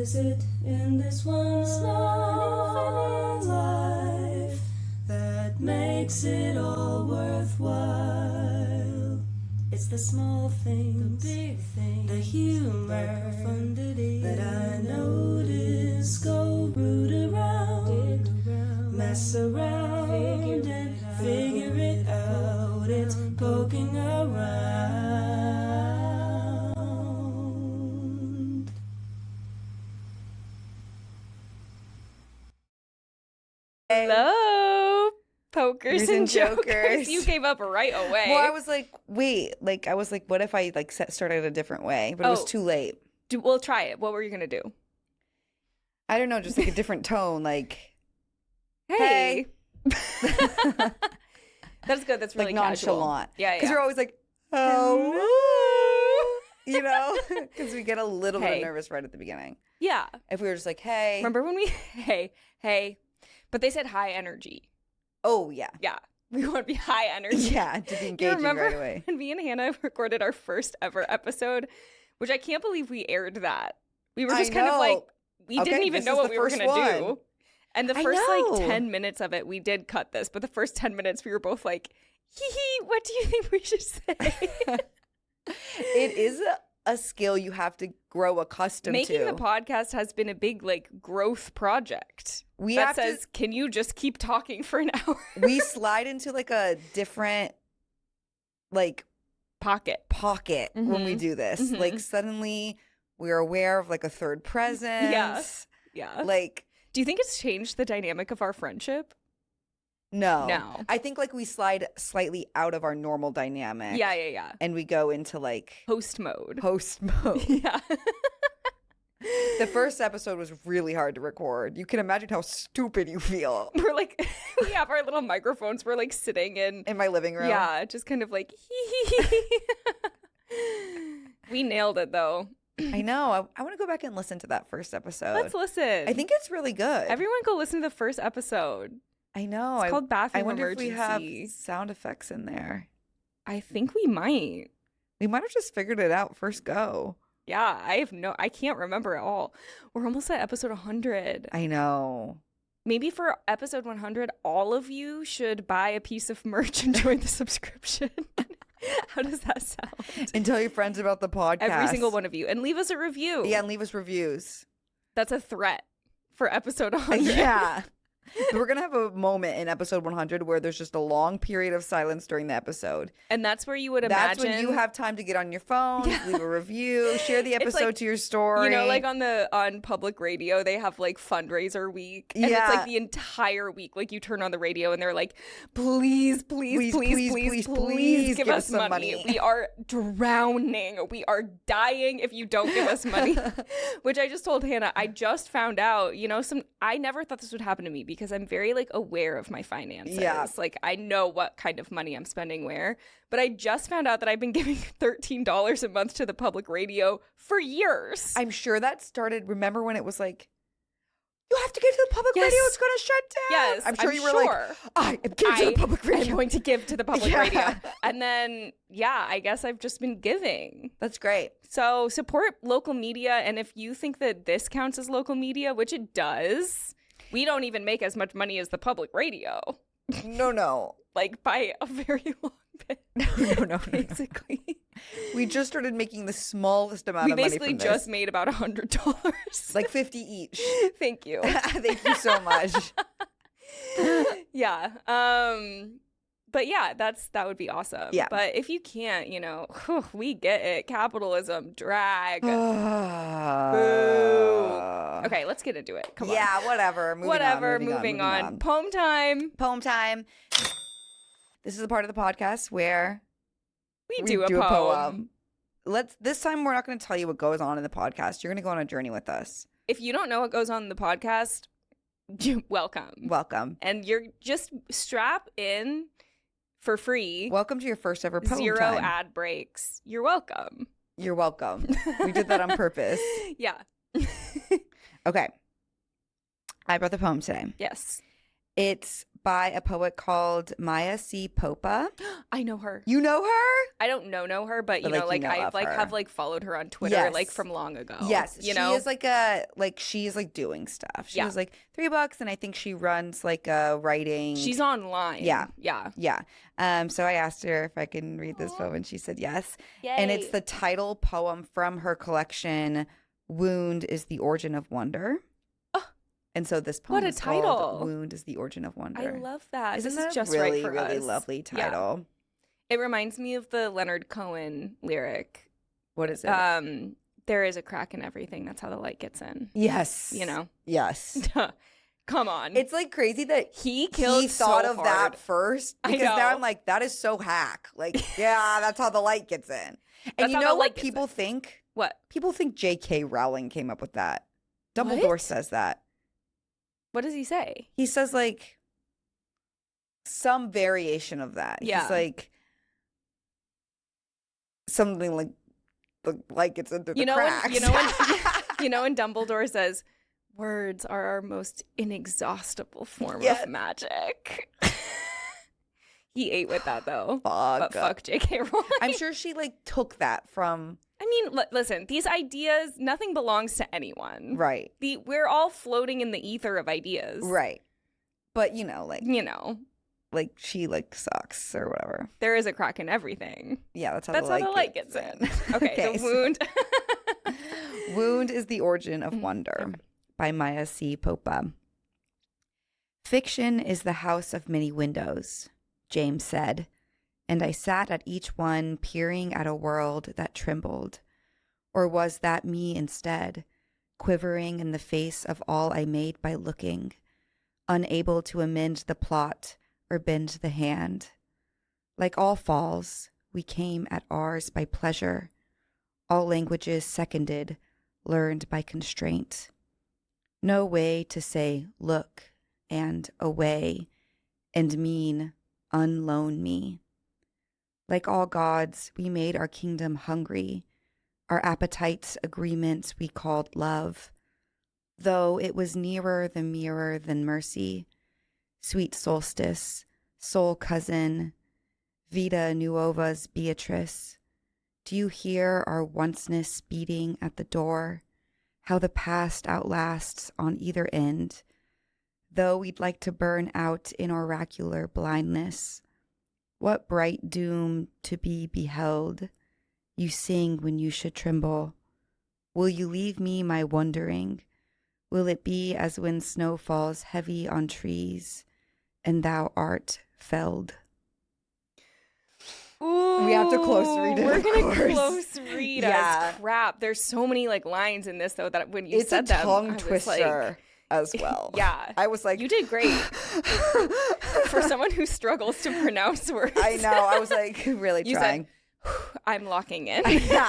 is it in this one small life that makes it all worthwhile? It's the small things, the big things, the humor, the profundity that I notice. Go root around, dig around, mess around, figure it out. It's poking around. Hello, pokers and jokers. You gave up right away. Well, I was like, wait, what if I started a different way? But it was too late. We'll try it. What were you gonna do? I don't know, just like a different tone, like, hey. That's good. That's really like nonchalant. Casual. Yeah, because we're always like, oh, you know, because we get a little bit nervous right at the beginning. Yeah. If we were just like, hey, remember when we hey, but they said high energy. Oh yeah, yeah. We want to be high energy. Yeah, to be engaging right away. When me and Hannah recorded our first ever episode, which I can't believe we aired that. We were just kind of like, we didn't even know what we were going to do. And the first 10 minutes of it, we did cut this. But the first 10 minutes, we were both like, hee hee, what do you think we should say? It is a skill you have to grow accustomed to. Making the podcast has been a big growth project. Can you just keep talking for an hour? We slide into a different pocket when we do this. Mm-hmm. Suddenly we're aware of a third presence. Yeah. Do you think it's changed the dynamic of our friendship? No. I think we slide slightly out of our normal dynamic. Yeah. And we go into host mode. Yeah. The first episode was really hard to record. You can imagine how stupid you feel. We're we have our little microphones. We're sitting in my living room. Yeah, just kind of We nailed it though. I know. I want to go back and listen to that first episode. Let's listen. I think it's really good. Everyone go listen to the first episode. I know. It's called Bathroom Emergency. I wonder if we have sound effects in there. I think we might. We might have just figured it out first go. Yeah, I can't remember at all. We're almost at episode 100. I know. Maybe for episode 100, all of you should buy a piece of merch and join the subscription. How does that sound? And tell your friends about the podcast. Every single one of you. And leave us a review. Yeah, and leave us reviews. That's a threat for episode 100. Yeah. We're going to have a moment in episode 100 where there's just a long period of silence during the episode. And that's where you would imagine. That's when you have time to get on your phone, leave a review, share the episode to your story. You know, on public radio, they have fundraiser week. And it's the entire week. You turn on the radio and they're like, please give us some money. We are drowning. We are dying if you don't give us money. Which I just told Hannah, I just found out, I never thought this would happen to me because I'm very aware of my finances. Yeah. I know what kind of money I'm spending where. But I just found out that I've been giving $13 a month to the public radio for years. I'm sure that started, remember when it was you have to give to the public radio, it's going to shut down. Yes, I'm sure you were I am giving to the public radio. I'm going to give to the public radio. And then, I guess I've just been giving. That's great. So support local media. And if you think that this counts as local media, which it does, we don't even make as much money as the public radio. No. By a very long bit. No. Basically. We just started making the smallest amount of money from this. We basically just made about $100. 50 each. Thank you. Thank you so much. Yeah. But yeah, that would be awesome. Yeah. But if you can't, we get it. Capitalism, drag. Boo. Okay, let's get into it. Come on. Yeah, whatever. Moving on. Poem time. This is a part of the podcast where we do a poem. This time we're not going to tell you what goes on in the podcast. You're going to go on a journey with us. If you don't know what goes on in the podcast, welcome. And you're just strap in for free. Welcome to your first ever poem Zero time. Ad breaks. You're welcome. You're welcome. We did that on purpose. Yeah. Okay. I brought the poem today. Yes. It's by a poet called Maya C. Popa. I know her. You know her? I don't know her, but you know, like I like have like followed her on Twitter Yes. like from long ago. Yes, you know, she's like doing stuff. She Yeah. was like $3, and I think she runs like a writing. she's online. Yeah. yeah. Yeah. So I asked her if I can read this poem, and she said yes. Yay. And it's the title poem from her collection, Wound is the Origin of Wonder. And so this poem What a is called title. Wound is the Origin of Wonder. I love that. Isn't This that is just really, right for really us. lovely Yeah. title? It reminds me of the Leonard Cohen lyric. What is it? There is a crack in everything. That's how the light gets in. Yes. You know? Yes. Come on. It's like crazy that he thought so of hard. that first, I because now know. I'm like, that is so hack. Like, yeah, that's how the light gets in. And That's you how know the light what gets people in. think? What? People think J.K. Rowling came up with that. Dumbledore What? says that. What does he say? He says like some variation of that. Yeah. He's like something like the light gets in through the cracks. You know when Dumbledore says words are our most inexhaustible form Yeah. of magic. He ate with that though. Fuck. But fuck J.K. Rowling. I'm sure she like took that from I mean, listen, these ideas, nothing belongs to anyone. right. We're all floating in the ether of ideas. Right. But You know, like she like sucks or whatever. there is a crack in everything. Yeah, that's how That's the how the light gets in. Okay, the wound. Wound is the Origin of Wonder by Maya C. Popa. Fiction is the house of many windows, James said, and I sat at each one peering at a world that trembled. Or was that me instead, quivering in the face of all I made by looking, unable to amend the plot or bend the hand? Like all falls, we came at ours by pleasure, all languages seconded, learned by constraint. No way to say look and away and mean unloan me. Like all gods, we made our kingdom hungry, our appetites agreements we called love, though it was nearer the mirror than mercy. Sweet solstice, soul cousin, Vita Nuova's Beatrice, do you hear our onceness beating at the door? How the past outlasts on either end, though we'd like to burn out in oracular blindness. What bright doom to be beheld? You sing when you should tremble. Will you leave me my wondering? Will it be as when snow falls heavy on trees, and thou art felled? Ooh, We have to close read it, We're of gonna course. close read Yeah. as crap. There's so many like lines in this though that when you It's said a them, I tongue was twister as well. Yeah. I was like, you did great for someone who struggles to pronounce words. I know. I was like really You trying. said, I'm locking in. Yeah.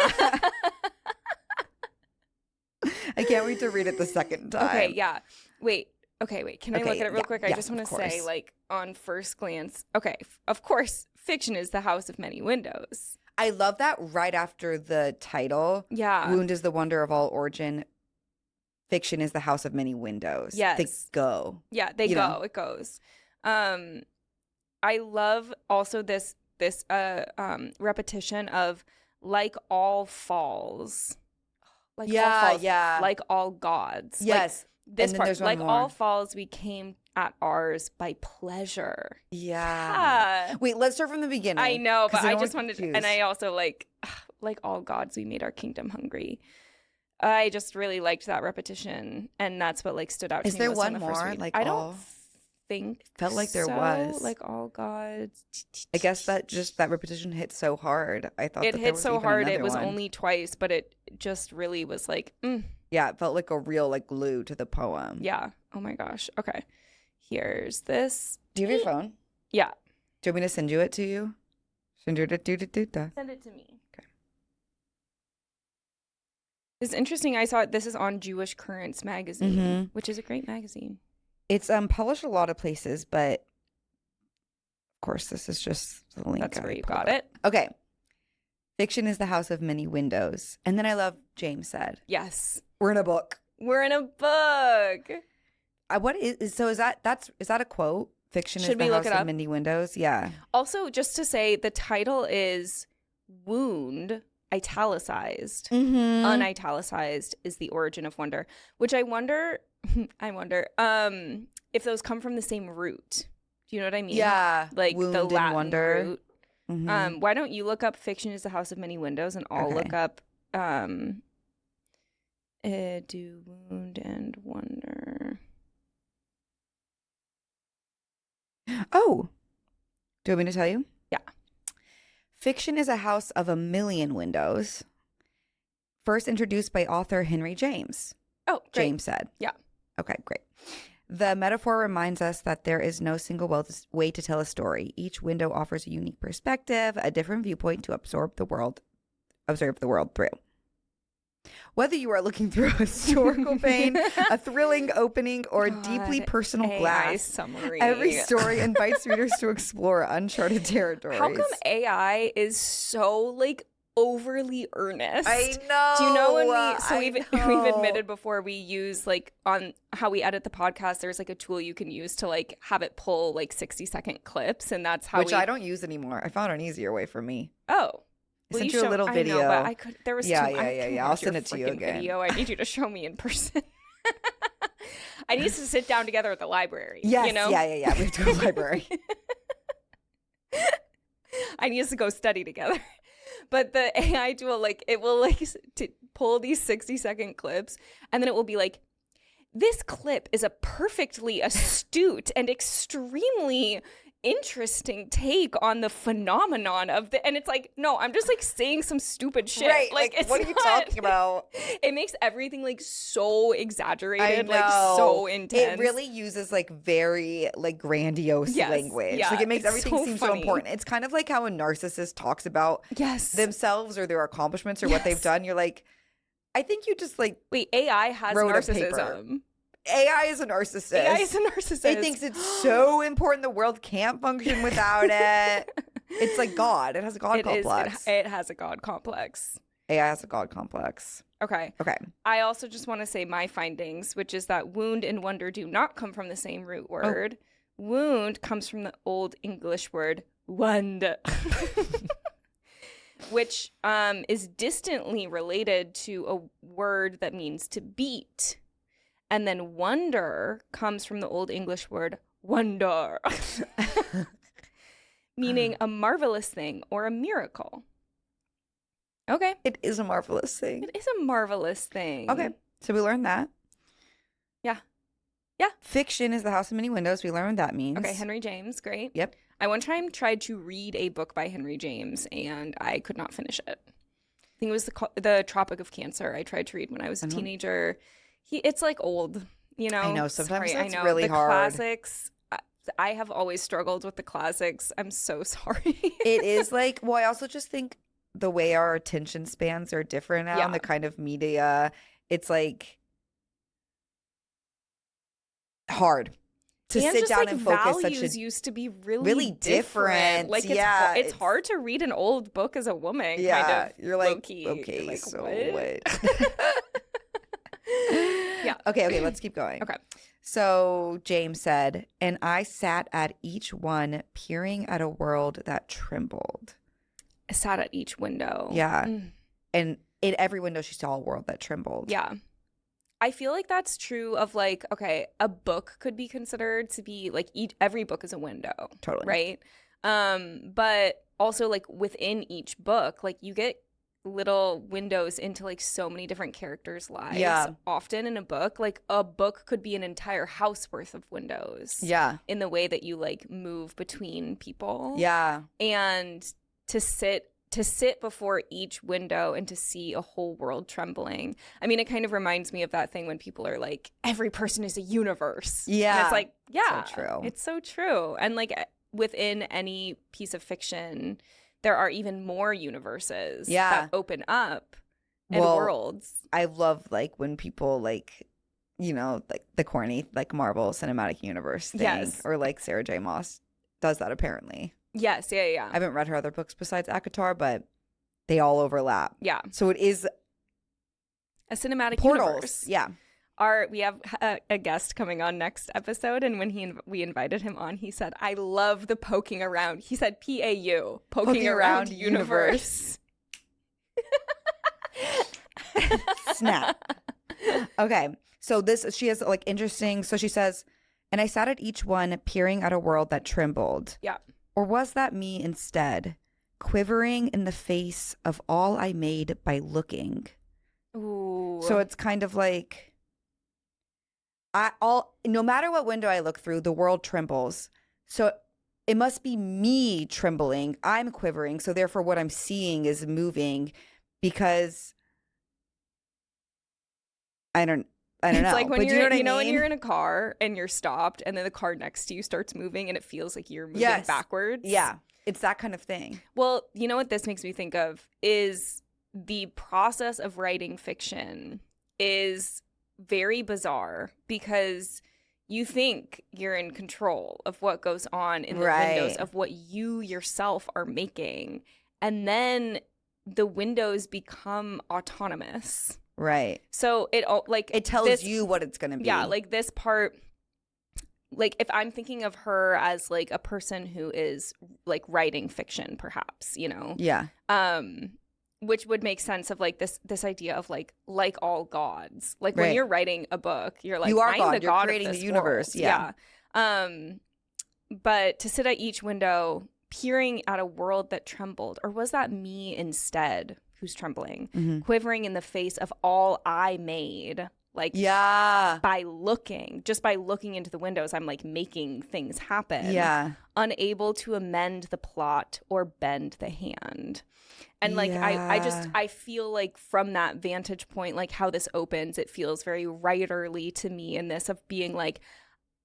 I can't wait to read it the second time. Okay, yeah. Wait. Can I Okay, look at it real yeah, quick? I yes, just want of to say, course. like, on first glance, okay, of course, fiction is the house of many windows. I love that right after the title. Yeah. Wound is the wonder of all origin. Fiction is the house of many windows. Yes. They go. Yeah, they You go. know. It goes. I love also this repetition of like all falls. Like all falls. Yeah. Like all gods. Yes. Like, this And then part. there's one Like more. all falls, we came at ours by pleasure. Yeah. Yeah. Wait, let's start from the beginning. I know, 'cause but I don't just want wanted, to and I also like all gods, we made our kingdom hungry. I just really liked that repetition, and that's what like stood out to Is me. there most on one the first more? read. Like I all- don't think Felt like there so. was. Like all gods. I guess that repetition hit so hard. I thought It that there hit was so even hard. It another was one. only twice, but it just really was like, Yeah, it felt like a real like glue to the poem. yeah. Oh my gosh. Okay. Here's this. Do you have your phone? Yeah. Do you want me to send you it to you? Send it to Send it to me. Okay. It's interesting. I saw it. This is on Jewish Currents magazine, Mhm. which is a great magazine. It's published a lot of places, but of course this is just the link. That's I where you pulled got up. it. Okay. Fiction is the house of many windows. And then I love James said. Yes. We're in a book. We're in a book. What is so is that a quote? Fiction Should is we the look house it of up? many windows. Yeah. Also, just to say, the title is Wound, italicized. Mm-hmm. Unitalicized is the origin of wonder, which I wonder if those come from the same root. Do you know what I mean? Yeah. Like Wound the and Latin wonder. root. Mm-hmm. Why don't you look up Fiction is the House of Many Windows, and I'll look up do wound and wonder. Oh, do you want me to tell you? Yeah. Fiction is a house of a million windows. First introduced by author Henry James. Oh, great. James said. Yeah. Okay, great. The metaphor reminds us that there is no single way to tell a story. Each window offers a unique perspective, a different viewpoint to observe the world through. Whether you are looking through a historical vein, a thrilling opening, or a deeply personal AI glass, summary. every story invites readers to explore uncharted territories. How come AI is so like overly earnest? I know. Do you know when we've admitted before we use like on how we edit the podcast, there's like a tool you can use to like have it pull like 60-second clips, and that's how I don't use anymore. I found an easier way for me. Oh. I sent you a little video. I know, but I could. There was Yeah. I'll send it to you again. Video. I need you to show me in person. I need to sit down together at the library. Yes. You know? Yeah. We have to go to the library. I need us to go study together. But the AI tool, like, it will like pull these 60-second clips, and then it will be like, this clip is a perfectly astute and extremely interesting take on the phenomenon of and it's like, no, I'm just like saying some stupid shit. Right. Like it's what are you talking about? It makes everything like so exaggerated, like so intense. It really uses like very like grandiose language. Yeah, like it makes everything seem so funny. important. It's kind of like how a narcissist talks about themselves or their accomplishments or what they've done. You're like, I think you just like wait, AI has narcissism. AI is a narcissist. AI is a narcissist. It thinks it's so important the world can't function without it. It's like God. It has a God complex. It has a God complex. AI has a God complex. Okay. I also just want to say my findings, which is that wound and wonder do not come from the same root word. Wound comes from the Old English word wund, which is distantly related to a word that means to beat. And then wonder comes from the Old English word wonder, meaning a marvelous thing or a miracle. Okay. It is a marvelous thing. It is a marvelous thing. Okay. So we learned that. Yeah. Fiction is the house of many windows. We learned what that means. Okay. Henry James. Great. Yep. I one time tried to read a book by Henry James and I could not finish it. I think it was the Tropic of Cancer I tried to read when I was a teenager. It's like old, you know. I know sometimes sorry, it's I know. really the hard. Classics. I have always struggled with the classics. I'm so sorry. It is like, well, I also just think the way our attention spans are different now and the kind of media, it's like hard to sit down and focus. Values used to be really different. Like it's hard to read an old book as a woman. Yeah, kind of you're like, low-key. okay, You're like, so what? Yeah. Okay, let's keep going. Okay. So James said, and I sat at each one, peering at a world that trembled. I sat at each window. Yeah. And in every window, she saw a world that trembled. Yeah. I feel like that's true of like, okay, a book could be considered to be like every book is a window. Totally. Right. But also like within each book, like you get little windows into like so many different characters' lives. Yeah. Often in a book, like a book could be an entire house worth of windows. Yeah. In the way that you like move between people. Yeah. And to sit before each window and to see a whole world trembling. I mean, it kind of reminds me of that thing when people are like, every person is a universe. Yeah. And it's like, yeah. So true. It's so true. And like within any piece of fiction, there are even more universes that open up and worlds. I love like when people like, you know, like the corny like Marvel Cinematic Universe thing. Yes. Or like Sarah J. Maas does that apparently. Yes, yeah. I haven't read her other books besides ACOTAR, but they all overlap. Yeah. So it is a cinematic portals. universe. Yeah. We have a guest coming on next episode, and when we invited him on, he said, "I love the poking around." He said, "PAU, poking around universe." Snap. Okay, so she has like interesting. So she says, "And I sat at each one, peering at a world that trembled. Yeah. Or was that me instead, quivering in the face of all I made by looking?" Ooh. So it's kind of like, no matter what window I look through, the world trembles. So it must be me trembling. I'm quivering. So therefore what I'm seeing is moving, because I don't know. It's like when but you're, you know when you're in a car and you're stopped, and then the car next to you starts moving, and it feels like you're moving backwards. Yeah, it's that kind of thing. Well, you know what this makes me think of is the process of writing fiction is very bizarre, because you think you're in control of what goes on in the windows of what you yourself are making, and then the windows become autonomous. Right. So it tells you what it's going to be. Yeah, like this part, like if I'm thinking of her as like a person who is like writing fiction, perhaps, you know. Yeah. Which would make sense of like this idea of like all gods. Like when you're writing a book, you're like, I'm God. the You're god creating of this the universe. world. Yeah. But to sit at each window, peering at a world that trembled, or was that me instead who's trembling, quivering in the face of all I made? Like, by looking into the windows, I'm like making things happen. Yeah. Unable to amend the plot or bend the hand. And like, I feel like from that vantage point, like how this opens, it feels very writerly to me in this of being like,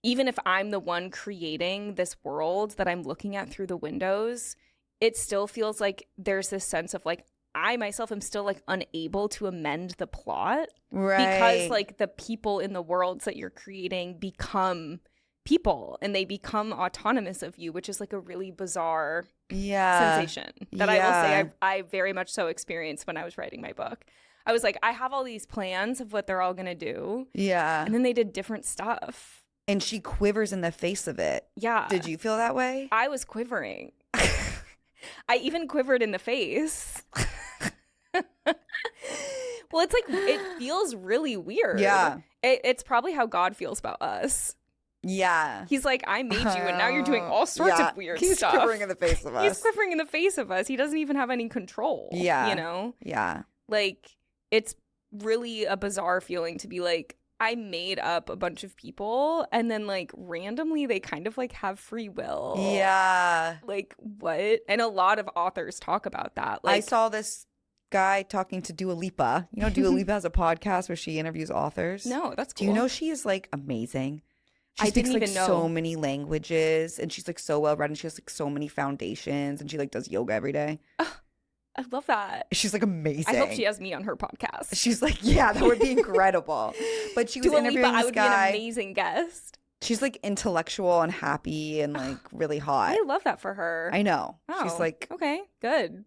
even if I'm the one creating this world that I'm looking at through the windows, it still feels like there's this sense of like, I myself am still like unable to amend the plot. Right. Because like the people in the worlds that you're creating become people, and they become autonomous of you, which is like a really bizarre sensation that I will say I very much so experienced when I was writing my book. I was like, I have all these plans of what they're all going to do. Yeah. And then they did different stuff. And she quivers in the face of it. Yeah. Did you feel that way? I was quivering. I even quivered in the face. Well, it's like, it feels really weird. Yeah. It's probably how God feels about us. Yeah. He's like, I made you, and now you're doing all sorts of weird stuff. He's quivering in the face of us. He's quivering in the face of us. He doesn't even have any control. Yeah. You know? Yeah. Like, it's really a bizarre feeling to be like, I made up a bunch of people, and then like randomly they kind of like have free will. Yeah. Like, what? And a lot of authors talk about that. Like, I saw this guy talking to Dua Lipa. You know, Dua Lipa has a podcast where she interviews authors. No, that's cool. Do you know she is like amazing? She I speaks didn't like even know. so many languages, and she's like so well read, and she has like so many foundations, and she like does yoga every day. I love that. She's like amazing. I hope she has me on her podcast. She's like, yeah, that would be incredible. But she was Dua interviewing Lipa, this I would guy. be an amazing guest. She's like intellectual and happy and like really hot. I love that for her. I know. Oh, She's like, okay, good.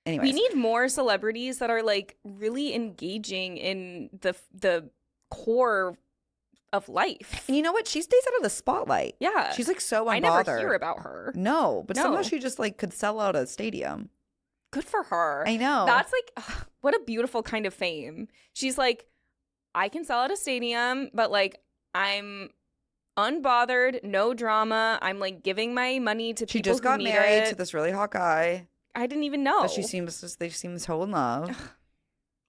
anyways. We need more celebrities that are like really engaging in the core of life. And you know what? She stays out of the spotlight. Yeah. She's like so unbothered. I never hear about her. No, but No. somehow she just like could sell out a stadium. Good for her. I know. That's like, what a beautiful kind of fame. She's like, I can sell at a stadium, but like, I'm unbothered, no drama. I'm like giving my money to people She just who got need married it. to this really hot guy. I didn't even know. But they seem so in love.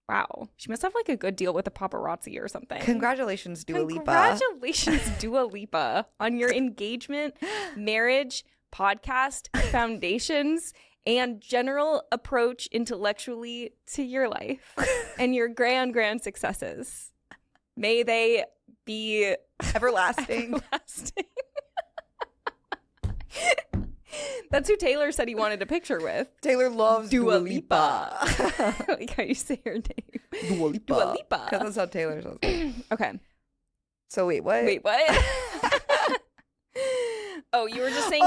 Wow. She must have like a good deal with the paparazzi or something. Congratulations, Dua Lipa. Congratulations, Dua Lipa, on your engagement, marriage, podcast, foundations, and general approach intellectually to your life and your grand successes. May they be everlasting. everlasting. That's who Taylor said he wanted a picture with. Taylor loves Dua Dua Lipa. Lipa. Like how you say her name. Dua Lipa. Dua Lipa. Because that's how Taylor says it. Okay. So wait, what? Wait, what? Oh, you were just saying.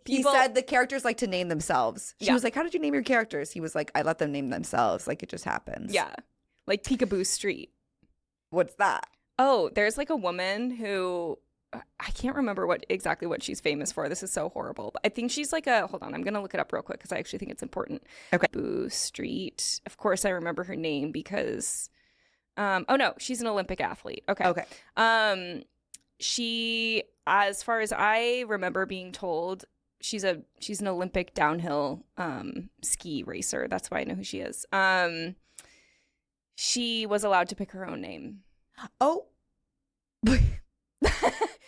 He said the characters like to name themselves. She was like, how did you name your characters? He was like, I let them name themselves. Like it just happens. Yeah. Like Peekaboo Street. What's that? Oh, there's like a woman who I can't remember exactly what she's famous for. This is so horrible. But I think she's like hold on, I'm going to look it up real quick because I actually think it's important. Okay. Boo Street. Of course, I remember her name because, oh no, she's an Olympic athlete. Okay. Okay. She, as far as I remember being told, she's an Olympic downhill ski racer. That's why I know who she is. She was allowed to pick her own name. Oh.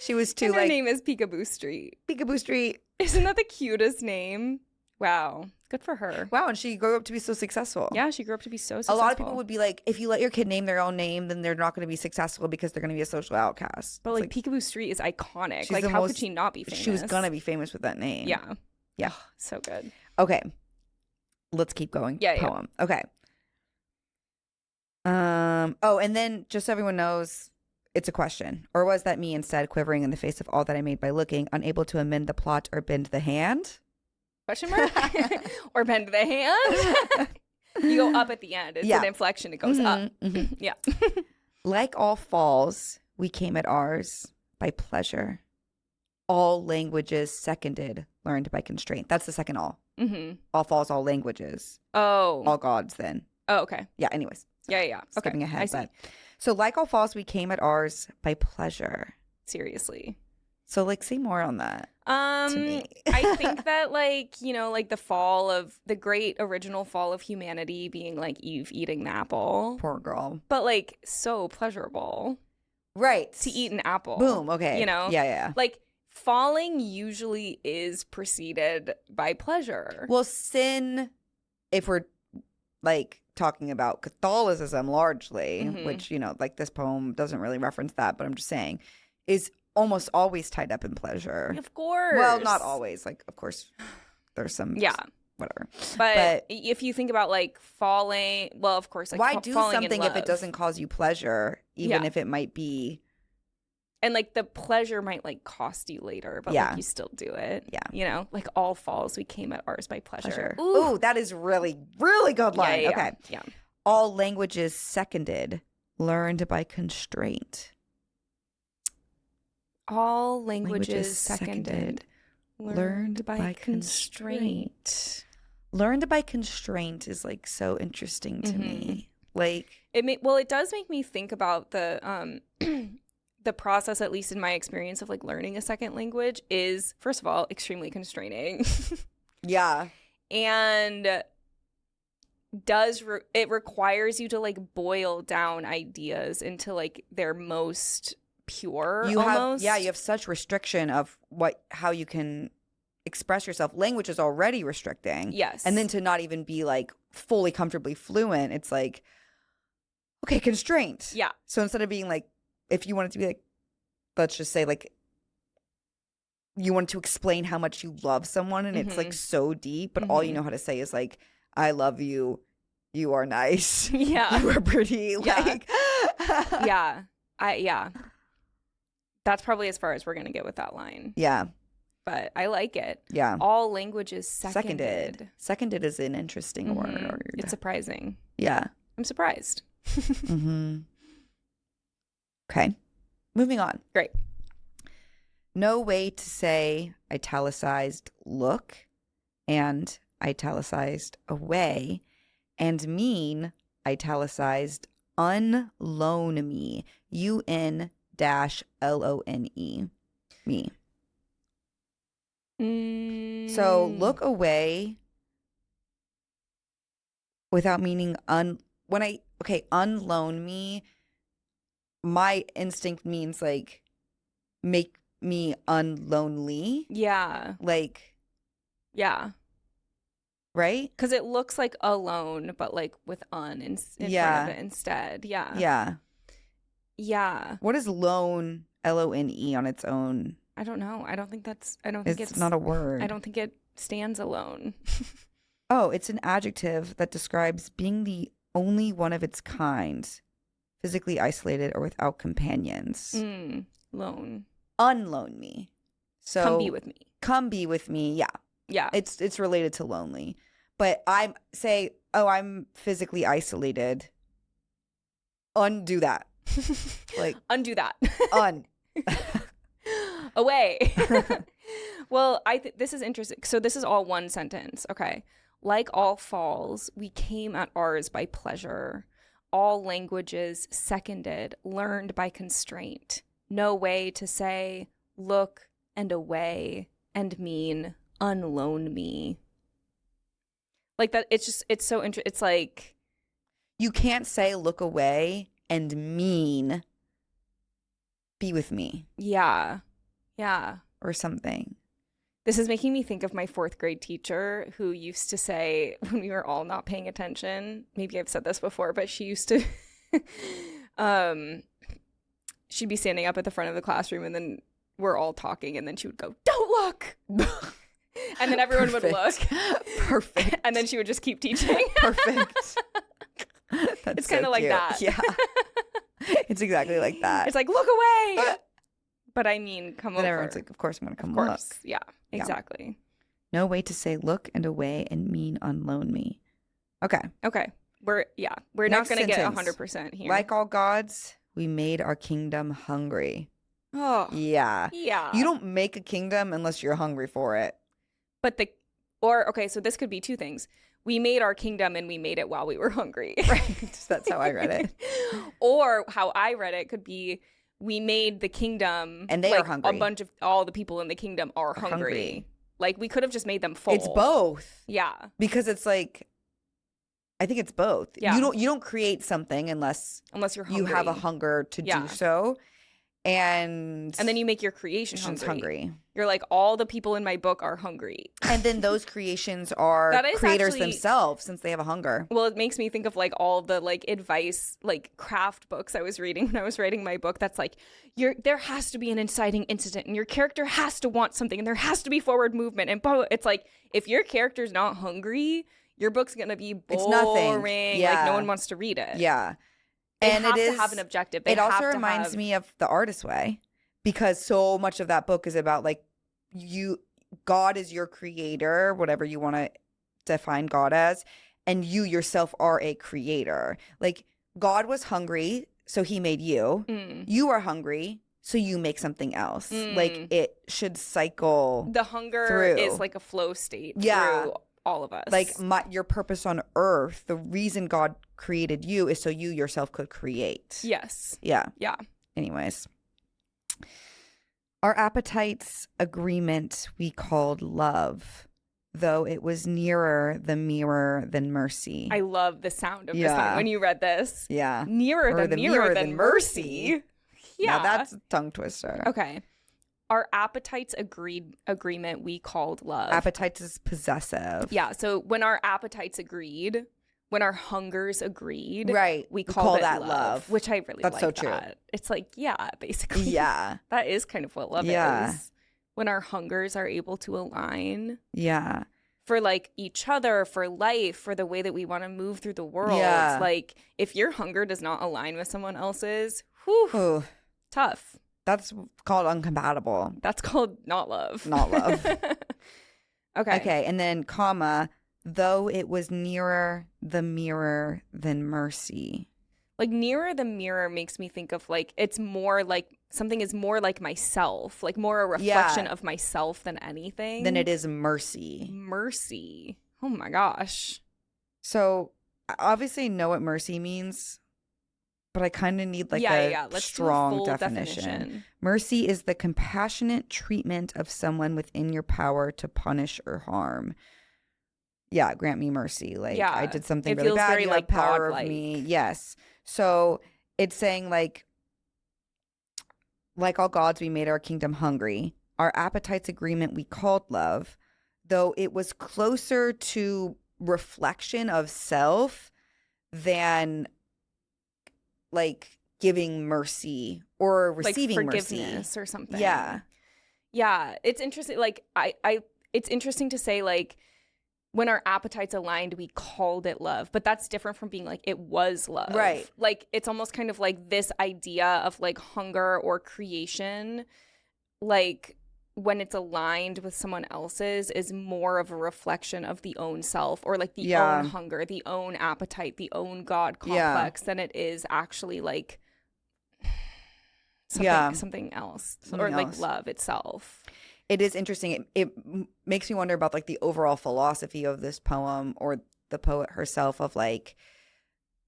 She was too, and her like... name is Peekaboo Street. Peekaboo Street. Isn't that the cutest name? Wow. Good for her. Wow, and she grew up to be so successful. Yeah, she grew up to be so successful. A lot of people would be like, if you let your kid name their own name, then they're not going to be successful because they're going to be a social outcast. But like Peekaboo Street is iconic. She's Like, how could she not be famous? She was going to be famous with that name. Yeah. Yeah. Oh, so good. Okay. Let's keep going. Yeah, Poem. Yeah. Okay. Oh, and then just so everyone knows, it's a question. Or was that me instead quivering in the face of all that I made by looking, unable to amend the plot or bend the hand? Question mark? Or bend the hand? You go up at the end. It's an inflection. It goes up. Mm-hmm. Yeah. Like all falls, we came at ours by pleasure. All languages seconded, learned by constraint. That's the second all. Mm-hmm. All falls, all languages. Oh. All gods then. Oh, okay. Yeah, anyways. Yeah. Skipping okay. ahead. So like all falls, we came at ours by pleasure. Seriously. So like say more on that. To me. I think that like, you know, like the great original fall of humanity being like Eve eating the apple. Poor girl. But like so pleasurable. Right. To eat an apple. Boom. Okay. You know? Yeah. Like falling usually is preceded by pleasure. Well, sin, if we're like talking about Catholicism largely, which, you know, like this poem doesn't really reference that, but I'm just saying, is almost always tied up in pleasure. Of course. Well, not always. Like, of course, there's some, whatever. But if you think about like falling, well, of course, like why do something if it doesn't doesn't cause you pleasure, even if it might be. And like the pleasure might like cost you later, but like you still do it. Yeah. You know, like all falls, we came at ours by pleasure. Ooh, that is really, really good line. Okay. Yeah. All languages seconded, learned by constraint. All languages seconded, learned by constraint. Learned by constraint is like so interesting to me. Like it does make me think about the the process, at least in my experience of like learning a second language, is first of all extremely constraining. Yeah. And it requires you to like boil down ideas into like their most pure. You have such restriction of how you can express yourself. Language is already restricting. Yes. And then to not even be like fully comfortably fluent, it's like, okay, constraint. Yeah. So instead of being like, if you wanted to be like, let's just say like, you want to explain how much you love someone and it's like so deep, but all you know how to say is like, I love you. You are nice. Yeah. You are pretty. Like, yeah. That's probably as far as we're going to get with that line. Yeah. But I like it. Yeah. All languages seconded. Seconded is an interesting word. It's surprising. Yeah. I'm surprised. Okay. Moving on. Great. No way to say italicized look and italicized away and mean italicized unloan me. UN-LONE. Me. So look away without meaning unloan me. My instinct means like make me unlonely. Yeah. Like. Yeah. Right? Because it looks like alone, but like with un in front of it instead. Yeah. Yeah. Yeah. What is lone, LONE on its own? I don't know. I don't think it's not a word. I don't think it stands alone. Oh, it's an adjective that describes being the only one of its kind, physically isolated or without companions. Lone. Unloan me. So come be with me. Come be with me. Yeah. Yeah. It's related to lonely. But I'm physically isolated. Undo that. Like undo that. Away. Well, this is interesting. So this is all one sentence. Okay. Like all falls, we came at ours by pleasure. All languages seconded, learned by constraint. No way to say, look and away and mean, unloan me. Like that, it's so interesting. It's like, you can't say look away and mean be with me. Yeah. Or something. This is making me think of my 4th grade teacher who used to say when we were all not paying attention, maybe I've said this before, but she used to, she'd be standing up at the front of the classroom and then we're all talking and then she would go, don't look. And then everyone would look. Perfect. And then she would just keep teaching. Perfect. It's kind of like that. Yeah. It's exactly like that. It's like, look away. But I mean, come over. And everyone's like, of course I'm going to come of course. look. Yeah, exactly. No way to say look and away and mean unloan me. Okay. We're not going to get 100% here. Like all gods, we made our kingdom hungry. Oh. Yeah. Yeah. You don't make a kingdom unless you're hungry for it. But so this could be 2 things. We made our kingdom and we made it while we were hungry. Right. That's how I read it. Or how I read it could be, we made the kingdom and they are hungry. A bunch of all the people in the kingdom are hungry. Like we could have just made them full. It's both. Yeah. Because it's like, I think it's both. Yeah. You don't create something unless you're hungry. You have a hunger to do so. And then you make your creation hungry. You're like, all the people in my book are hungry. And then those creations are creators themselves since they have a hunger. Well, it makes me think of like all the like advice, like craft books I was reading when I was writing my book. That's like, there has to be an inciting incident and your character has to want something and there has to be forward movement. And it's like, if your character's not hungry, your book's going to be boring. It's nothing. Yeah. Like no one wants to read it. Yeah. And it is to have an objective. It also reminds me of The Artist's Way, because so much of that book is about like God is your creator, whatever you want to define God as, and you yourself are a creator. Like God was hungry, so he made you. You are hungry, so you make something else. Like it should cycle. The hunger is like a flow state through all of us. Like your purpose on earth, the reason God created you is so you yourself could create. Yes. Yeah. Yeah. Anyways. Our appetite's agreement we called love, though it was nearer the mirror than mercy. I love the sound of this thing when you read this. Yeah. Nearer the mirror than mercy. Yeah. Now that's a tongue twister. Okay. Our appetites agreement we called love. Appetites is possessive. Yeah. So when our appetites agreed, when our hungers agreed, right, we call that love, which I really that's like. So true. That. It's like, basically. Yeah. That is kind of what love is. When our hungers are able to align. Yeah. For like each other, for life, for the way that we want to move through the world. Yeah. Like if your hunger does not align with someone else's, tough. That's called incompatible. That's called not love. Not love. Okay. And then comma, though it was nearer the mirror than mercy. Like nearer the mirror makes me think of like, it's more like something is more like myself, like more a reflection of myself than anything. Than it is mercy. Mercy. Oh my gosh. So I obviously know what mercy means, but I kind of need like Let's strong do a full definition. Mercy is the compassionate treatment of someone within your power to punish or harm. Yeah, grant me mercy. Like I did something really bad. Very, you like, have power godlike. of me. Yes. So it's saying like all gods, we made our kingdom hungry. Our appetite's agreement we called love, though it was closer to reflection of self than like giving mercy or receiving like forgiveness mercy or something. Yeah, it's interesting. Like it's interesting to say like when our appetites aligned, we called it love, but that's different from being like it was love. Right. Like it's almost kind of like this idea of like hunger or creation, like when it's aligned with someone else's is more of a reflection of the own self or like the own hunger, the own appetite, the own God complex than it is actually like something else, Something or like else. love itself. It is interesting. It makes me wonder about like the overall philosophy of this poem or the poet herself of like,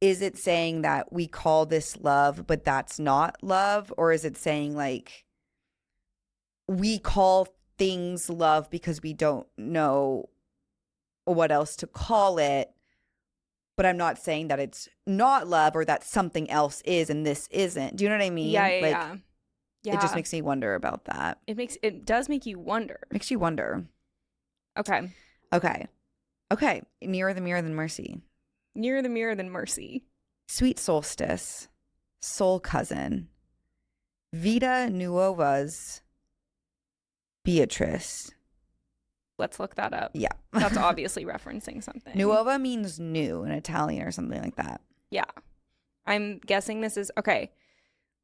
is it saying that we call this love, but that's not love? Or is it saying like we call things love because we don't know what else to call it? But I'm not saying that it's not love or that something else is and this isn't. Do you know what I mean? Yeah, like, yeah. It just makes me wonder about that. It does make you wonder. Makes you wonder. Okay. Nearer the mirror than mercy. Nearer the mirror than mercy. Sweet solstice. Soul cousin. Vida nuova's Beatrice. Let's look that up. Yeah. That's obviously referencing something. Nuova means new in Italian or something like that. Yeah. I'm guessing this is okay.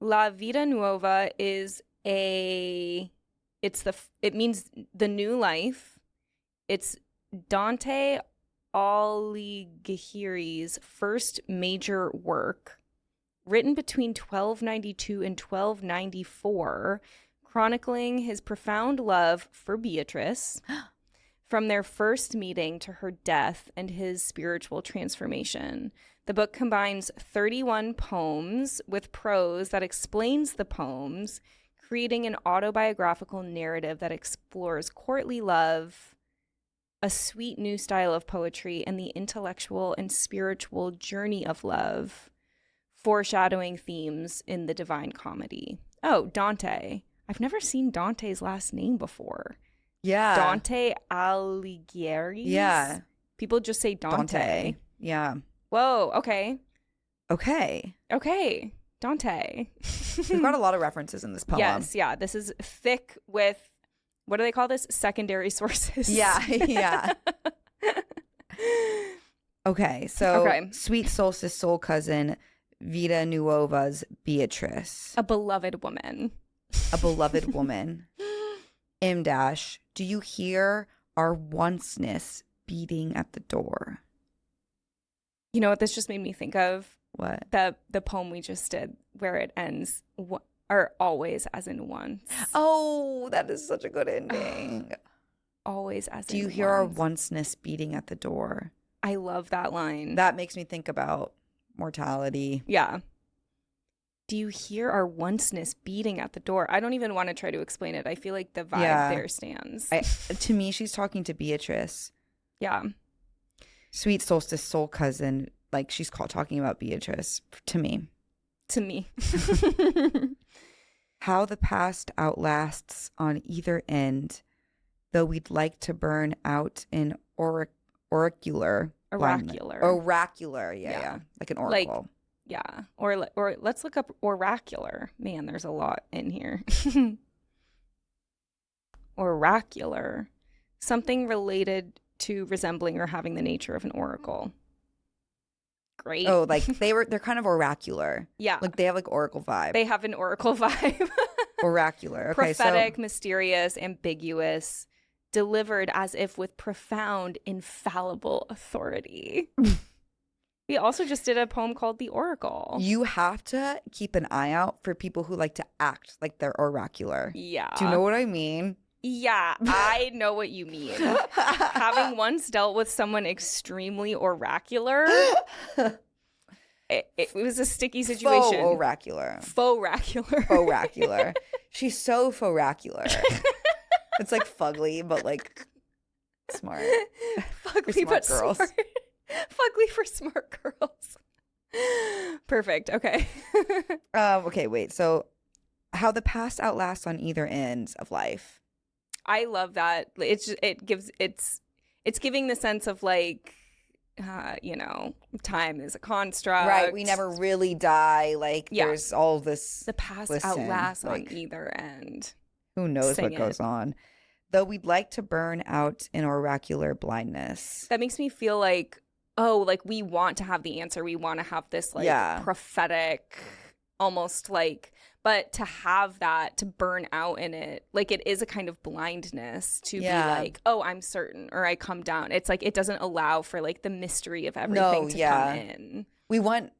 La Vida Nuova is it means the new life. It's Dante Alighieri's first major work, written between 1292 and 1294, chronicling his profound love for Beatrice from their first meeting to her death and his spiritual transformation. The book combines 31 poems with prose that explains the poems, creating an autobiographical narrative that explores courtly love, a sweet new style of poetry, and the intellectual and spiritual journey of love, foreshadowing themes in the Divine Comedy. Oh, Dante. I've never seen Dante's last name before. Yeah. Dante Alighieri? Yeah. People just say Dante. Yeah. Whoa, okay. Okay. Dante. We've got a lot of references in this poem. Yes, yeah. This is thick with, what do they call this? Secondary sources. Yeah. Okay, so Sweet solstice soul cousin, Vida nuova's Beatrice. A beloved woman. A beloved woman. M dash, do you hear our onceness beating at the door? You know what this just made me think of? What? The poem we just did where it ends, or always as in once. Oh, that is such a good ending. Always as in once. Do you hear our onceness beating at the door? I love that line. That makes me think about mortality. Yeah. Do you hear our onceness beating at the door? I don't even want to try to explain it. I feel like the vibe there stands. To me, she's talking to Beatrice. Yeah. Sweet solstice soul cousin, like she's talking about Beatrice to me. How the past outlasts on either end, though we'd like to burn out in oracular. Oracular, yeah. Like an oracle. Yeah. Or let's look up oracular. Man, there's a lot in here. Oracular. Something related to resembling or having the nature of an oracle. Great. Oh, like they're kind of oracular. Yeah. Like they have like oracle vibe. They have an oracle vibe. Oracular. Okay, prophetic, mysterious, ambiguous, delivered as if with profound, infallible authority. We also just did a poem called The Oracle. You have to keep an eye out for people who like to act like they're oracular. Yeah. Do you know what I mean? Yeah, I know what you mean. Having once dealt with someone extremely oracular, it was a sticky situation. Fauxracular. Fauxracular. She's so fauxracular. It's like fugly, but like smart. Fugly, but girls. Smart. Fugly for smart girls. Perfect. Okay. Okay, wait. So how the past outlasts on either ends of life. I love that. It's giving the sense of like, time is a construct. Right. We never really die. Like there's all this. The past outlasts on either end. Who knows what goes on? Though we'd like to burn out in oracular blindness. That makes me feel like, we want to have the answer. We want to have this prophetic, almost like, but to have that, to burn out in it, like it is a kind of blindness to be like, oh, I'm certain, or I come down. It's like, it doesn't allow for like the mystery of everything to come in. We want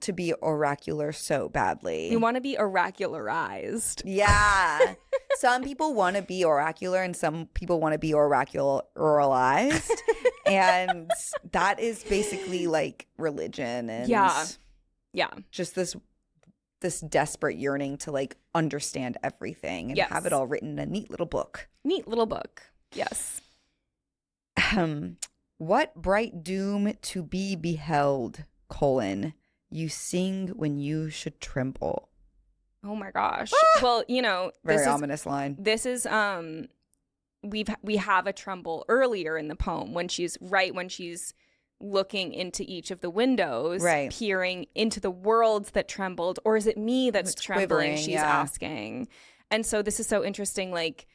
to be oracular so badly. You want to be oracularized. Yeah. Some people want to be oracular and some people want to be oralized. And that is basically like religion and just this desperate yearning to like understand everything and have it all written in a neat little book. Yes. What bright doom to be beheld, you sing when you should tremble. Oh my gosh. Well, you know, very ominous line. This is we have a tremble earlier in the poem when she's looking into each of the windows, peering into the worlds that trembled, or is it me that's trembling? She's asking. And so this is so interesting, like,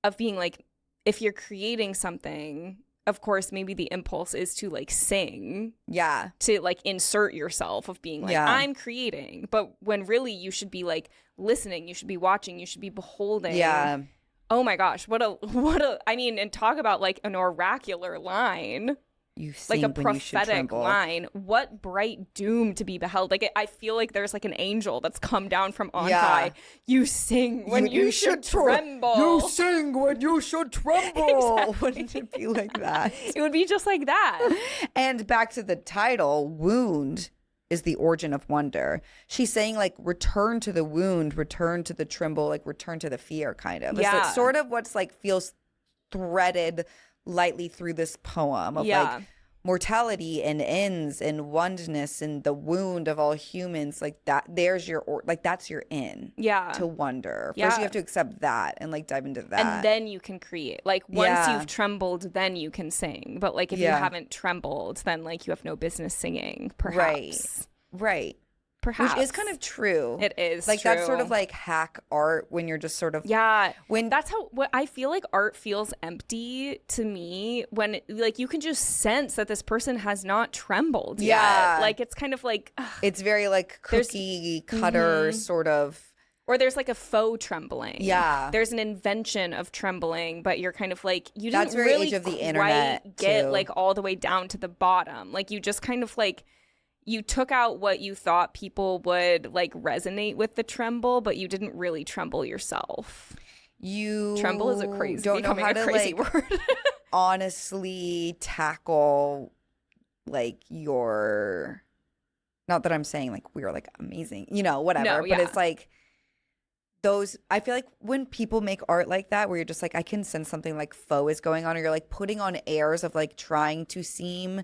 of being like, if you're creating something, of course, maybe the impulse is to like sing. Yeah. To like insert yourself of being like, I'm creating. But when really you should be like listening, you should be watching, you should be beholding. Yeah. Oh my gosh. I mean, and talk about like an oracular line. You sing like a prophetic line. What bright doom to be beheld. Like I feel like there's like an angel that's come down from on high. You sing when you should tremble. You sing when you should tremble. Exactly. Wouldn't it be like that? It would be just like that. And back to the title, wound is the origin of wonder. She's saying like return to the wound, return to the tremble, like return to the fear kind of. Yeah. It's sort of what's like feels threaded lightly through this poem of like mortality and ends and oneness and the wound of all humans, like that there's your that's your to wonder. First you have to accept that and like dive into that, and then you can create. Like once you've trembled, then you can sing. But like if you haven't trembled, then like you have no business singing, perhaps. Right. Perhaps. Which is kind of true. It is like true. That's sort of like hack art when you're just sort of when that's how what I feel like art feels empty to me when like you can just sense that this person has not trembled yet. Like it's kind of like it's very like cookie cutter sort of, or there's like a faux trembling. There's an invention of trembling, but you're kind of like you didn't very really age of the internet get too. Like all the way down to the bottom. Like you just kind of like you took out what you thought people would like resonate with the tremble, but you didn't really tremble yourself. Tremble is don't know how to crazy like word. honestly tackle like your, not that I'm saying like we're like amazing, you know, whatever, but it's like those, I feel like when people make art like that where you're just like I can sense something like faux is going on, or you're like putting on airs of like trying to seem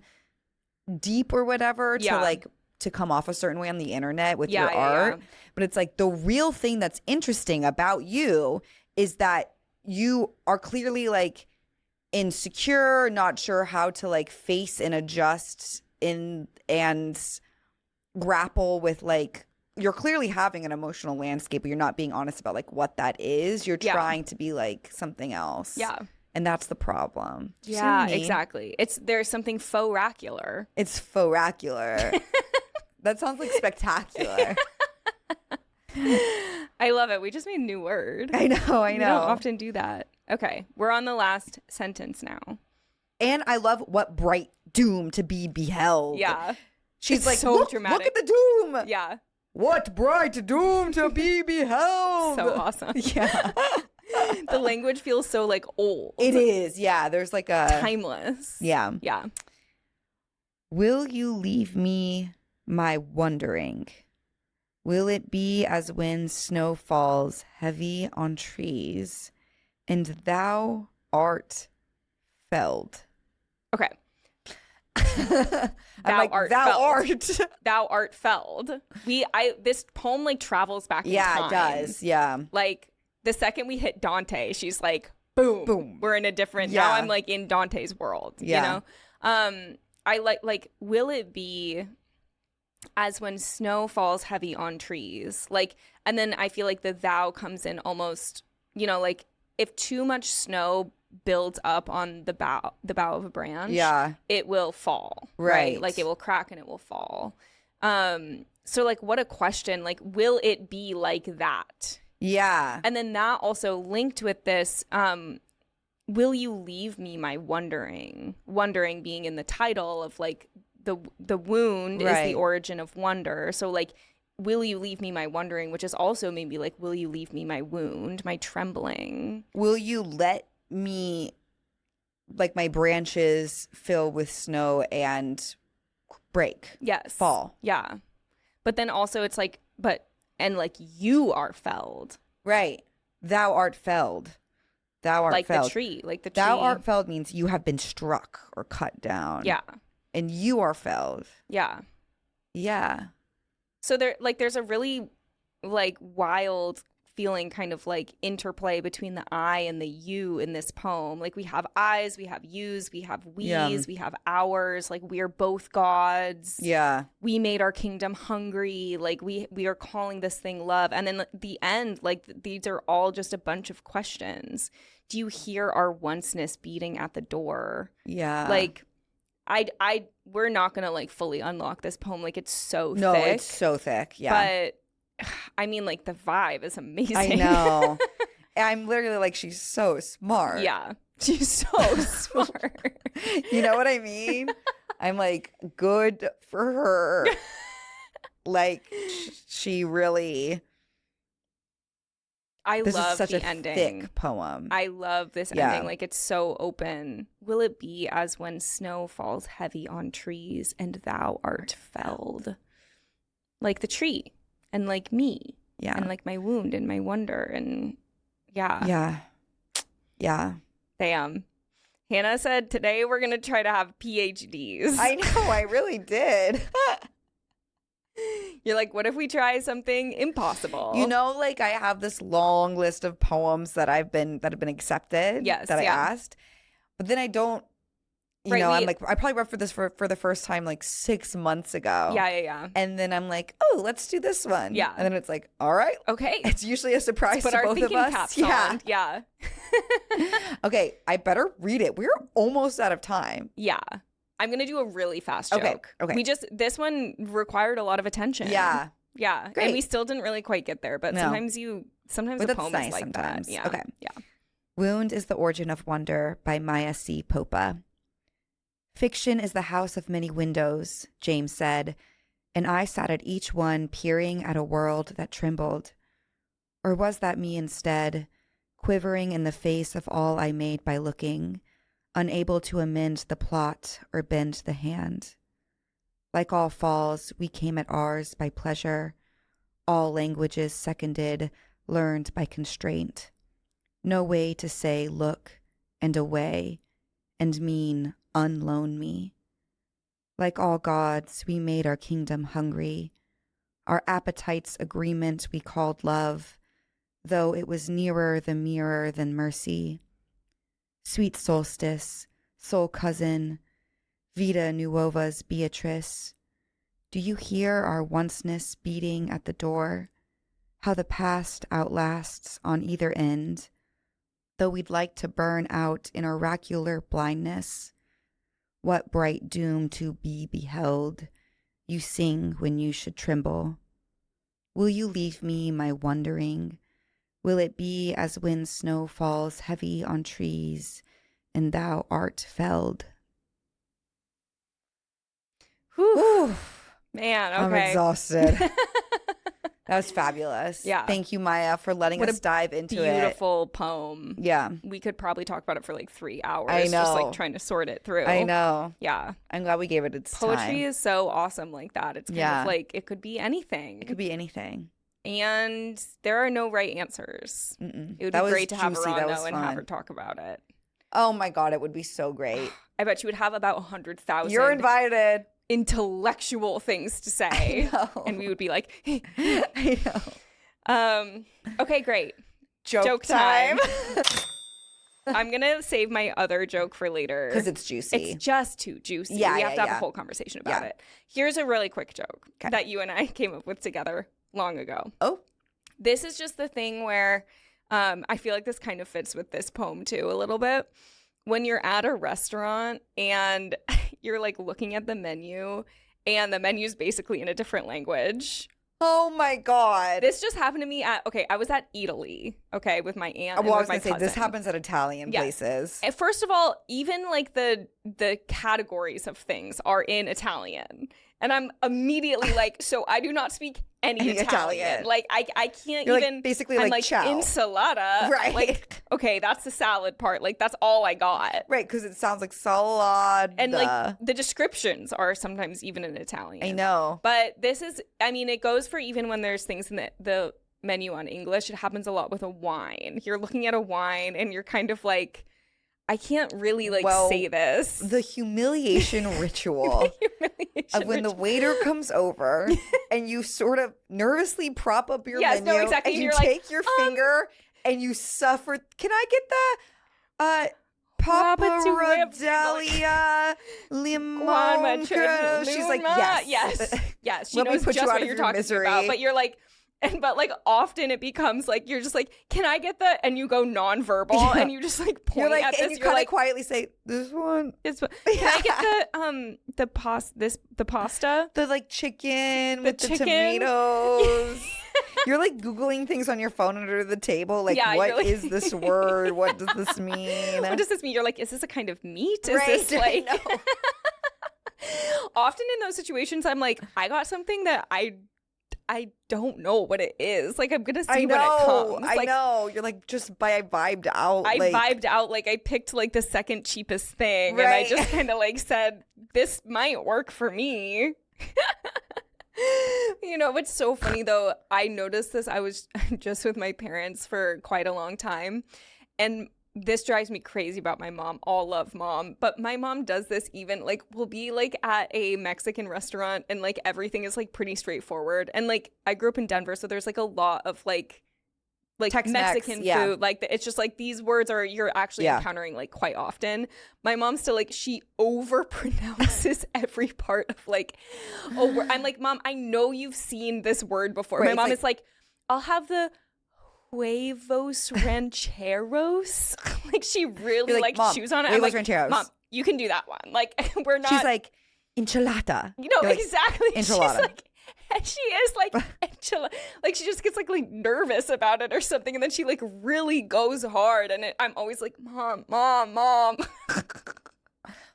deep or whatever to like to come off a certain way on the internet with your art. But it's like the real thing that's interesting about you is that you are clearly like insecure, not sure how to like face and adjust and grapple with like, you're clearly having an emotional landscape, but you're not being honest about like what that is. You're trying to be like something else. And that's the problem. Yeah, exactly. There's something fauxracular. It's fauxracular. That sounds like spectacular. I love it. We just made a new word. I know. We don't often do that. Okay, we're on the last sentence now. And I love what bright doom to be beheld. Yeah. She's like, so dramatic. Look at the doom. Yeah. What bright doom to be beheld. So awesome. Yeah. The language feels so like old. It is, yeah. There's like a timeless. Yeah. Yeah. Will you leave me my wondering? Will it be as when snow falls heavy on trees, and thou art felled? Okay. Thou art felled. This poem like travels back in time. Yeah, it does. Yeah. Like the second we hit Dante, she's like, boom, boom. We're in a different. Now I'm like in Dante's world. Yeah. You know. I like. Will it be as when snow falls heavy on trees? Like, and then I feel like the thou comes in almost. You know, like if too much snow builds up on the bough of a branch, it will fall. Right. Like it will crack and it will fall. So like, what a question. Like, will it be like that? Yeah. And then that also linked with this, will you leave me my wondering being in the title of like the wound is Right. the origin of wonder. So like, will you leave me my wondering, which is also maybe like, will you leave me my wound, my trembling? Will you let me, like, my branches fill with snow and break? Yes. Fall. Yeah. But then also it's like, and like you are felled. Right. Thou art felled. Thou art like felled. the tree. Like the tree. Thou art felled means you have been struck or cut down. Yeah. And you are felled. Yeah. Yeah. So there's a really like wild feeling, kind of like interplay between the I and the you in this poem. Like we have I's, we have yous, we have we's, we have ours. Like we are both gods. Yeah. We made our kingdom hungry. Like we are calling this thing love. And then at the end, like these are all just a bunch of questions. Do you hear our onceness beating at the door? Yeah. Like we're not gonna like fully unlock this poem. Like it's so thick. No, it's so thick. Yeah. But I mean, like the vibe is amazing. I know. I'm literally like, she's so smart. Yeah. She's so smart. You know what I mean? I'm like, good for her. Like, she really. This is love such the a ending. thick poem. I love this ending. Like it's so open. Will it be as when snow falls heavy on trees and thou art felled? Like the tree and like me. Yeah. And like my wound and my wonder and yeah. Yeah. Yeah. Damn. Hannah said today we're going to try to have PhDs. I know. I really did. You're like, what if we try something impossissible? You know, like I have this long list of poems that have been accepted. Yes, that I yeah. asked, but then I don't. You Right, know, I'm like, I probably read for this for the first time like 6 months ago. Yeah. And then I'm like, oh, let's do this one. Yeah. And then it's like, all right. Okay. It's usually a surprise Put to our both of thinking us. caps Yeah. on. Yeah. Okay, I better read it. We're almost out of time. Yeah. I'm going to do a really fast Okay, joke. okay. This one required a lot of attention. Yeah. Yeah. Great. And we still didn't really quite get there, but No. sometimes But a that's poem nice is like sometimes. that. Yeah. Okay. Yeah. Wound is the Origin of Wonder by Maya C. Popa. Fiction is the house of many windows, James said, and I sat at each one peering at a world that trembled. Or was that me instead, quivering in the face of all I made by looking, unable to amend the plot or bend the hand? Like all falls, we came at ours by pleasure, all languages seconded, learned by constraint. No way to say look and away and mean unloan me. Like all gods, we made our kingdom hungry. Our appetite's agreement we called love, though it was nearer the mirror than mercy. Sweet solstice, soul cousin, Vita Nuova's Beatrice, do you hear our onceness beating at the door? How the past outlasts on either end, though we'd like to burn out in oracular blindness. What bright doom to be beheld, you sing when you should tremble. Will you leave me my wondering? Will it be as when snow falls heavy on trees and thou art felled? Whew. Man, okay. I'm exhausted. That was fabulous. Yeah. Thank you, Maya, for letting us dive into it. Beautiful poem. Yeah. We could probably talk about it for like 3 hours. I know. Just like trying to sort it through. I know. Yeah. I'm glad we gave it its Poetry time. is so awesome like that. It's kind of like it could be anything. It could be anything. And there are no right answers. Mm-mm. It would That be was great to have her juicy. on That was though and have fun. her talk about it. Oh my God, it would be so great. I bet you would have about 100,000 You're invited. intellectual things to say. I know. And we would be like, I know. Okay, great. Joke time. I'm going to save my other joke for later. Because it's juicy. It's just too juicy. Yeah, we have to have yeah. a whole conversation about Yeah. it. Here's a really quick joke 'Kay. that you and I came up with together long ago. Oh. This is just the thing where I feel like this kind of fits with this poem too a little bit. When you're at a restaurant and you're like looking at the menu and the menu's basically in a different language, Oh my God. This just happened to me I was at Italy, with my aunt. Well, I and was with my going to say, cousin. this happens at Italian places. And first of all, even like the categories of things are in Italian. And I'm immediately like, so I do not speak any Italian. Like I can't You're even like, basically I'm like ciao. Insalata. Right. Like, okay, that's the salad part. Like that's all I got. Right, because it sounds like salad. And like the descriptions are sometimes even in Italian. I know. But this is, I mean, it goes for even when there's things in the menu on English. It happens a lot with a wine. You're looking at a wine and you're kind of like, I can't really say this. The humiliation ritual of when the waiter comes over and you sort of nervously prop up your menu exactly. and you you're take your finger and you suffer. Can I get the Popa Rodalia Limon? She's like, yes. Yes. She Let me knows put just you out what of you're your talking misery. about. But you're like, but like often it becomes like you're just like, can I get the? And you go nonverbal and you just like point at this. And you kind of quietly say, "This one." Can I get the pasta? The like chicken with the chicken? tomatoes. You're like Googling things on your phone under the table. Like, what is this word? What does this mean? What does this mean? You're like, is this a kind of meat? Is right, this like? Often in those situations, I'm like, I got something that I don't know what it is. Like, I'm gonna see when it comes. I know. You're like, I vibed out. I vibed out. Like, I picked like the second cheapest thing, and I just kind of like said, this might work for me. You know, what's so funny though, I noticed this. I was just with my parents for quite a long time, and this drives me crazy about my mom. All love mom, but my mom does this even like we'll be like at a Mexican restaurant and like everything is like pretty straightforward. And like I grew up in Denver, so there's like a lot of like Tex-Mex, Mexican food. Like it's just like these words are you're actually encountering like quite often. My mom still like she overpronounces every part of like I'm like, Mom, I know you've seen this word before. My mom is like, I'll have the huevos rancheros. Like she really like chews on it. I'm like, rancheros. Mom, you can do that one. Like we're not. She's like enchilada. You know, exactly. Enchilada. She's like, and she is like enchilada. Like she just gets like nervous about it or something, and then she like really goes hard. And I'm always like, Mom.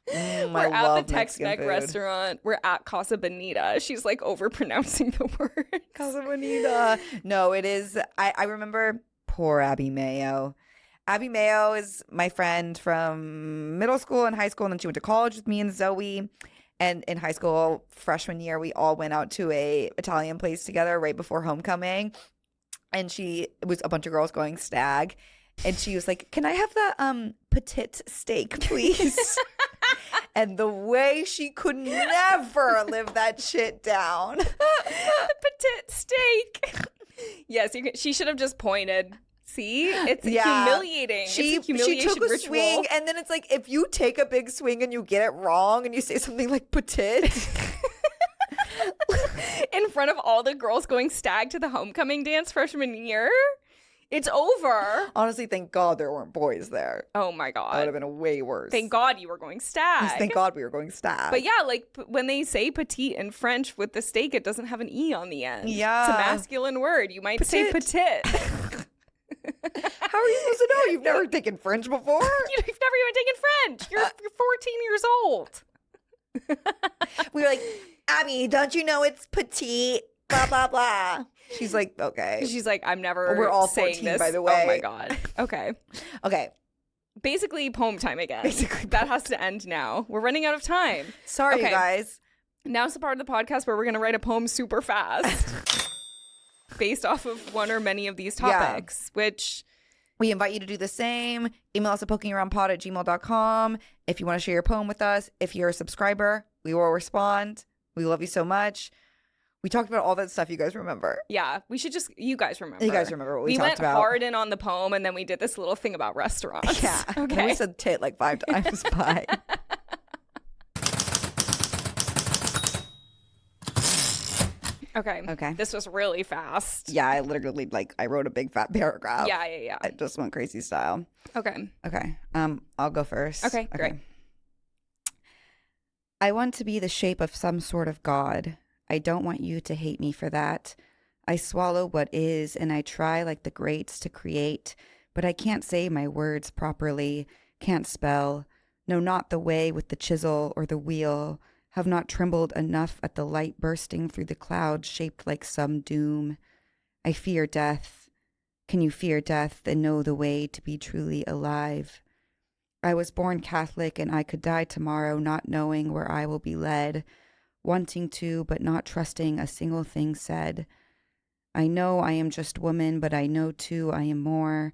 We're at the Tex-Mex restaurant. We're at Casa Bonita. She's like overpronouncing the word. Casa Bonita. No, it is. I remember poor Abby Mayo. Abby Mayo is my friend from middle school and high school, and then she went to college with me and Zoe. And in high school, freshman year, we all went out to a Italian place together right before homecoming. And it was a bunch of girls going stag. And she was like, can I have the petite steak, please? And the way she could never live that shit down. The petite steak. Yes, she should have just pointed. See? It's humiliating. It's a humiliation she took a ritual. swing, and then it's like, if you take a big swing and you get it wrong and you say something like petite. In front of all the girls going stag to the homecoming dance freshman year. It's over. Honestly, thank God there weren't boys there. Oh my God. That would have been way worse. Thank God you were going stag. Thank God we were going stag. But yeah, like when they say petite in French with the steak, it doesn't have an E on the end. Yeah. It's a masculine word. You might say petite. How are you supposed to know? You've never taken French before? You've never even taken French. You're 14 years old. We were like, Abby, don't you know it's petite? Blah, blah, blah. She's like, okay. She's like, I'm never We're all saying 14, this. by the way. Oh my God. Okay. Okay. Basically, poem time again. Basically, that has to end now. We're running out of time. Sorry, you guys. Now's the part of the podcast where we're going to write a poem super fast. Based off of one or many of these topics, which... We invite you to do the same. Email us at pokingaroundpod@gmail.com. If you want to share your poem with us, if you're a subscriber, we will respond. We love you so much. We talked about all that stuff you guys remember. Yeah, we should just, you guys remember. You guys remember what we talked about. We went hard in on the poem, and then we did this little thing about restaurants. Yeah. Okay. And we said tit like 5 times. Bye. Okay. This was really fast. Yeah, I literally, I wrote a big fat paragraph. Yeah. I just went crazy style. Okay. I'll go first. Okay, great. I want to be the shape of some sort of god. I don't want you to hate me for that. I swallow what is, and I try like the greats to create, but I can't say my words properly, can't spell. No, not the way with the chisel or the wheel. Have not trembled enough at the light bursting through the clouds shaped like some doom. I fear death. Can you fear death and know the way to be truly alive? I was born Catholic, and I could die tomorrow not knowing where I will be led, wanting to but not trusting a single thing said. I know I am just woman, but I know too I am more.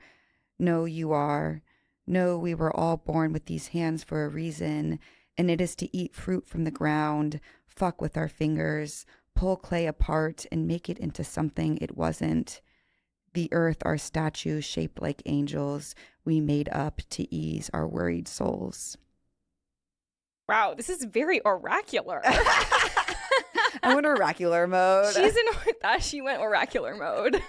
No, you are. No, we were all born with these hands for a reason, and it is to eat fruit from the ground, fuck with our fingers, pull clay apart and make it into something it wasn't. The earth are statues shaped like angels we made up to ease our worried souls. Wow, this is very oracular. I went oracular mode. She went oracular mode.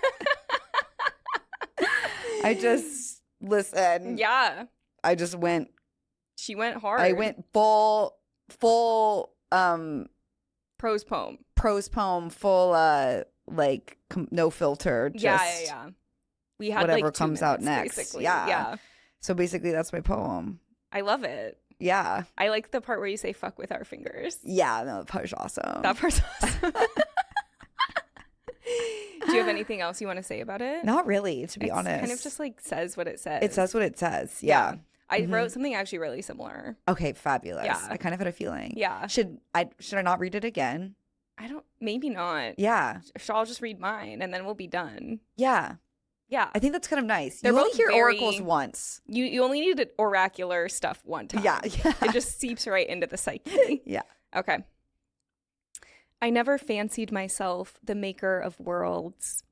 I just, listen. Yeah. I just went. She went hard. I went full prose poem, full like no filter. Just yeah. We had whatever like 2 comes out minutes, next. basically. Yeah. So basically, that's my poem. I love it. Yeah. I like the part where you say "fuck with our fingers." Yeah, no, that part's awesome. That part's awesome. Do you have anything else you want to say about it? Not really, to be honest. It kind of just like says what it says. It says what it says. Yeah. I wrote something actually really similar. Okay, fabulous. Yeah. I kind of had a feeling. Yeah. Should I not read it again? Maybe not. Yeah. I'll just read mine and then we'll be done. Yeah. Yeah. I think that's kind of nice. They're you only both hear very- oracles once. You only needed oracular stuff one time. Yeah. It just seeps right into the psyche. Yeah. Okay. I never fancied myself the maker of worlds.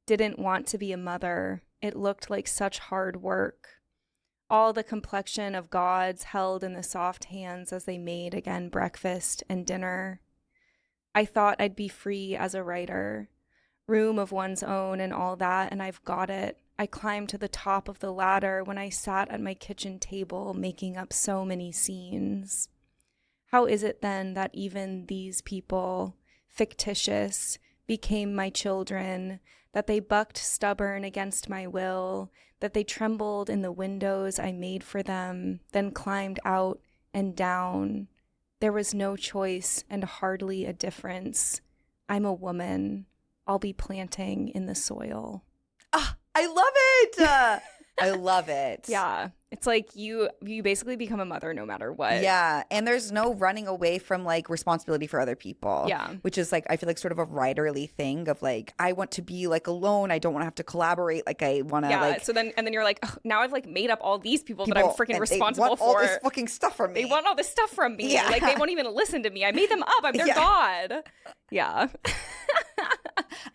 Didn't want to be a mother. It looked like such hard work. All the complexion of gods held in the soft hands as they made again breakfast and dinner. I thought I'd be free as a writer. Room of one's own and all that, and I've got it. I climbed to the top of the ladder when I sat at my kitchen table making up so many scenes. How is it then that even these people, fictitious, became my children, that they bucked stubborn against my will, that they trembled in the windows I made for them, then climbed out and down? There was no choice and hardly a difference. I'm a woman. I'll be planting in the soil. Ah, I love it. I love it. Yeah. It's like you basically become a mother no matter what. Yeah. And there's no running away from like responsibility for other people. Yeah. Which is like, I feel like sort of a writerly thing of like, I want to be like alone. I don't want to have to collaborate. Like I want to like. So then you're like, oh, now I've like made up all these people that I'm freaking responsible for. All this fucking stuff from me. They want all this stuff from me. Yeah. Like they won't even listen to me. I made them up. I'm their Yeah. god. Yeah.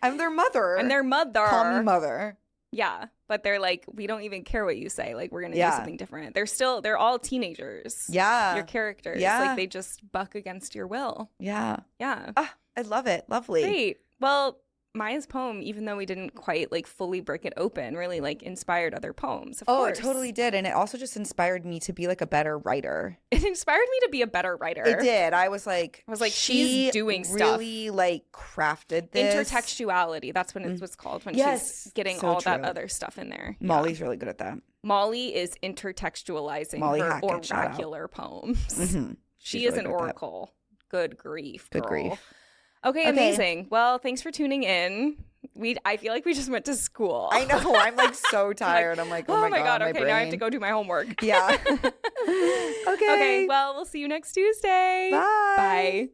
I'm their mother. I'm their mother. Call me mother. Yeah. But they're like, we don't even care what you say. Like, we're going to Yeah. do something different. They're all teenagers. Yeah. Your characters. Yeah. Like, they just buck against your will. Yeah. Yeah. Ah, I love it. Lovely. Great. Well, Maya's poem, even though we didn't quite like fully break it open, really like inspired other poems. Of course. It totally did. And it also just inspired me to be like a better writer. It inspired me to be a better writer. It did. I was like, she's doing stuff. Really like crafted this. Intertextuality. That's what it's what's called when Yes. she's getting So all that true. other stuff in there. Yeah. Molly's really good at that. Molly is intertextualizing Molly her Hackett, shout out. oracular poems. Mm-hmm. She is an oracle. Good grief, girl. Good grief. Okay, amazing. Well, thanks for tuning in. I feel like we just went to school. I know. I'm like so tired. I'm like, oh my god. Okay, now I have to go do my homework. Yeah. Okay. Okay, well, we'll see you next Tuesday. Bye. Bye.